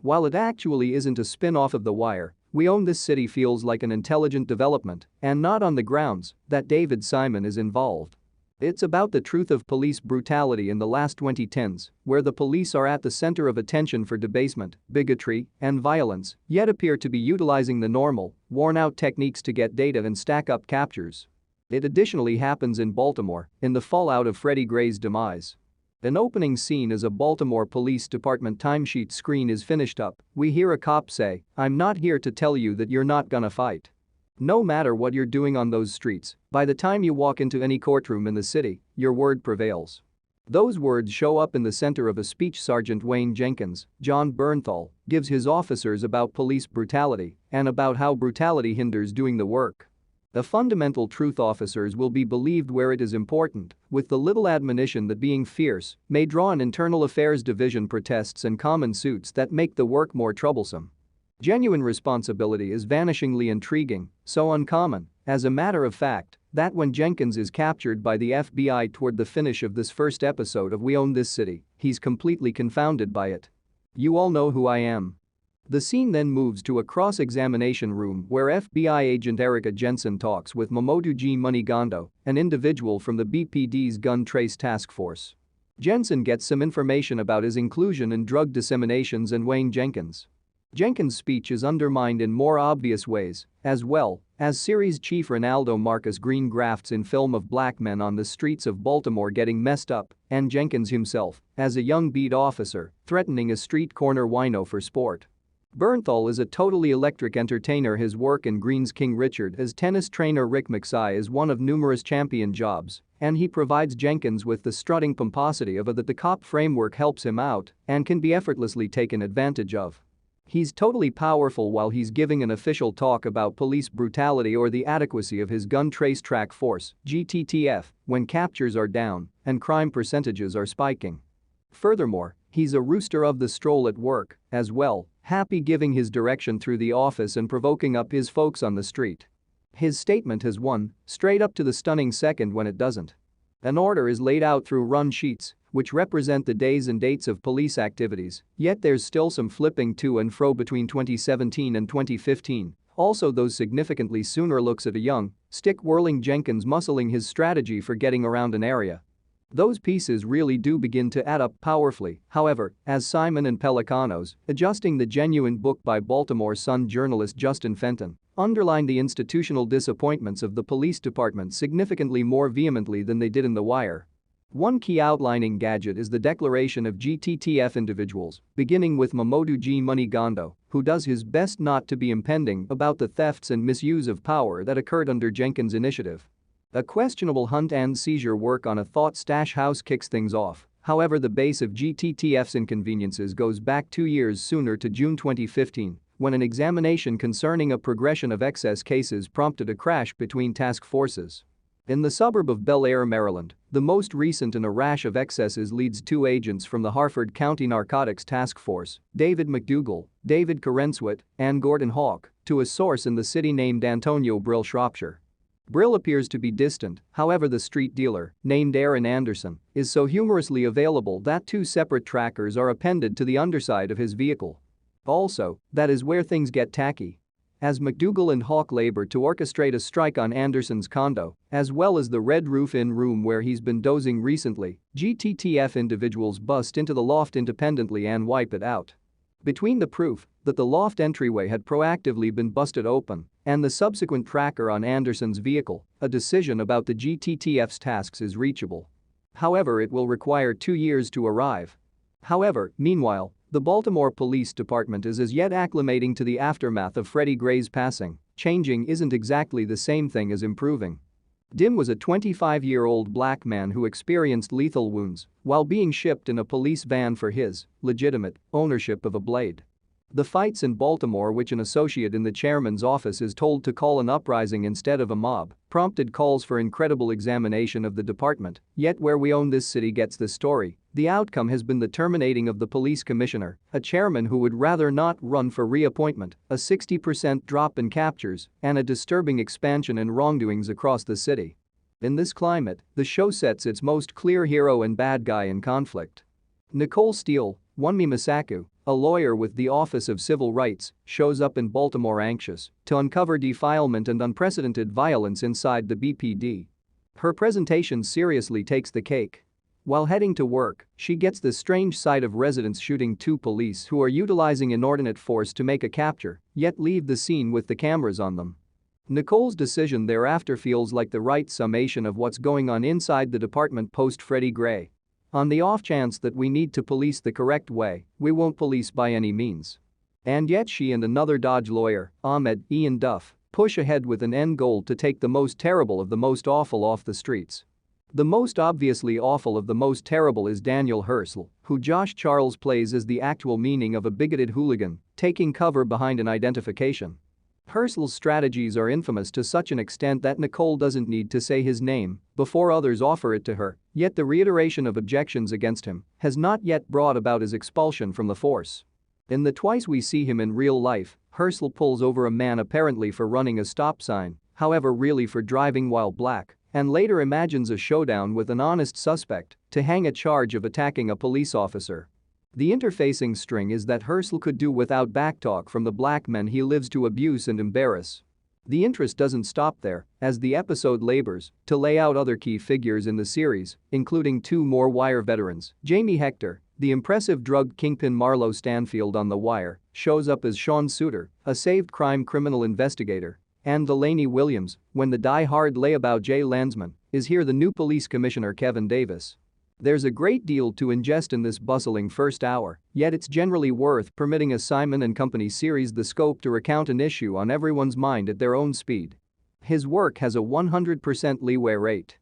While it actually isn't a spin-off of The Wire, We Own This City feels like an intelligent development, and not on the grounds that David Simon is involved. It's about the truth of police brutality in the last 2010s, where the police are at the center of attention for debasement, bigotry, and violence, yet appear to be utilizing the normal, worn-out techniques to get data and stack up captures. It additionally happens in Baltimore, in the fallout of Freddie Gray's demise. An opening scene as a Baltimore Police Department timesheet screen is finished up, we hear a cop say, "I'm not here to tell you that you're not gonna fight. No matter what you're doing on those streets, by the time you walk into any courtroom in the city, your word prevails." Those words show up in the center of a speech Sergeant Wayne Jenkins, John Bernthal, gives his officers about police brutality and about how brutality hinders doing the work. The fundamental truth: officers will be believed where it is important, with the little admonition that being fierce may draw an internal affairs division, protests, and common suits that make the work more troublesome. Genuine responsibility is vanishingly intriguing, so uncommon, as a matter of fact, that when Jenkins is captured by the FBI toward the finish of this first episode of We Own This City, he's completely confounded by it. "You all know who I am." The scene then moves to a cross-examination room where FBI agent Erica Jensen talks with Momodu G. Monigando, an individual from the BPD's Gun Trace Task Force. Jensen gets some information about his inclusion in drug disseminations and Wayne Jenkins. Jenkins' speech is undermined in more obvious ways, as well as series chief Ronaldo Marcus Green grafts in film of black men on the streets of Baltimore getting messed up, and Jenkins himself, as a young beat officer, threatening a street corner wino for sport. Bernthal is a totally electric entertainer. His work in Green's King Richard as tennis trainer Rick McSigh is one of numerous champion jobs, and he provides Jenkins with the strutting pomposity of that the cop framework helps him out and can be effortlessly taken advantage of. He's totally powerful while he's giving an official talk about police brutality or the adequacy of his gun trace track force, GTTF, when captures are down and crime percentages are spiking. Furthermore, he's a rooster of the stroll at work, as well, happy giving his direction through the office and provoking up his folks on the street. His statement has won, straight up to the stunning second when it doesn't. An order is laid out through run sheets, which represent the days and dates of police activities, yet there's still some flipping to and fro between 2017 and 2015, also those significantly sooner looks at a young, stick-whirling Jenkins muscling his strategy for getting around an area. Those pieces really do begin to add up powerfully, however, as Simon and Pelicanos, adjusting the genuine book by Baltimore Sun journalist Justin Fenton, underline the institutional disappointments of the police department significantly more vehemently than they did in The Wire. One key outlining gadget is the declaration of GTTF individuals, beginning with Momodu G. Monigando, who does his best not to be impending about the thefts and misuse of power that occurred under Jenkins' initiative. A questionable hunt and seizure work on a thought stash house kicks things off, however the base of GTTF's inconveniences goes back 2 years sooner to June 2015, when an examination concerning a progression of excess cases prompted a crash between task forces. In the suburb of Bel Air, Maryland, the most recent in a rash of excesses leads 2 agents from the Harford County Narcotics Task Force, David McDougal, David Karenswit, and Gordon Hawk, to a source in the city named Antonio Brill, Shropshire. Brill appears to be distant, however the street dealer, named Aaron Anderson, is so humorously available that 2 separate trackers are appended to the underside of his vehicle. Also, that is where things get tacky. As McDougal and Hawk labor to orchestrate a strike on Anderson's condo, as well as the Red Roof Inn room where he's been dozing recently, GTTF individuals bust into the loft independently and wipe it out. Between the proof that the loft entryway had proactively been busted open and the subsequent tracker on Anderson's vehicle, a decision about the GTTF's tasks is reachable. However, it will require 2 years to arrive. However, meanwhile, the Baltimore Police Department is as yet acclimating to the aftermath of Freddie Gray's passing. Changing isn't exactly the same thing as improving. Dim was a 25-year-old black man who experienced lethal wounds while being shipped in a police van for his legitimate ownership of a blade. The fights in Baltimore, which an associate in the chairman's office is told to call an uprising instead of a mob, prompted calls for incredible examination of the department, yet where We Own This City gets the story, the outcome has been the terminating of the police commissioner, a chairman who would rather not run for reappointment, a 60% drop in captures, and a disturbing expansion in wrongdoings across the city. In this climate, the show sets its most clear hero and bad guy in conflict. Nicole Steele, Wunmi Masaku, a lawyer with the Office of Civil Rights, shows up in Baltimore anxious to uncover defilement and unprecedented violence inside the BPD. Her presentation seriously takes the cake. While heading to work, she gets the strange sight of residents shooting two police who are utilizing inordinate force to make a capture, yet leave the scene with the cameras on them. Nicole's decision thereafter feels like the right summation of what's going on inside the department post Freddie Gray. On the off chance that we need to police the correct way, we won't police by any means. And yet she and another Dodge lawyer, Ahmed Ian Duff, push ahead with an end goal to take the most terrible of the most awful off the streets. The most obviously awful of the most terrible is Daniel Hersl, who Josh Charles plays as the actual meaning of a bigoted hooligan, taking cover behind an identification. Hersl's strategies are infamous to such an extent that Nicole doesn't need to say his name before others offer it to her, yet the reiteration of objections against him has not yet brought about his expulsion from the force. In the twice we see him in real life, Hersl pulls over a man apparently for running a stop sign, however really for driving while black, and later imagines a showdown with an honest suspect to hang a charge of attacking a police officer. The interfacing string is that Hersl could do without backtalk from the black men he lives to abuse and embarrass. The interest doesn't stop there, as the episode labors to lay out other key figures in the series, including two more Wire veterans. Jamie Hector, the impressive drug kingpin Marlo Stanfield on The Wire, shows up as Sean Suter, a saved crime criminal investigator. And Delaney Williams, when the die-hard layabout Jay Landsman, is here the new police commissioner Kevin Davis. There's a great deal to ingest in this bustling first hour, yet it's generally worth permitting a Simon and Company series the scope to recount an issue on everyone's mind at their own speed. His work has a 100% leeway rate.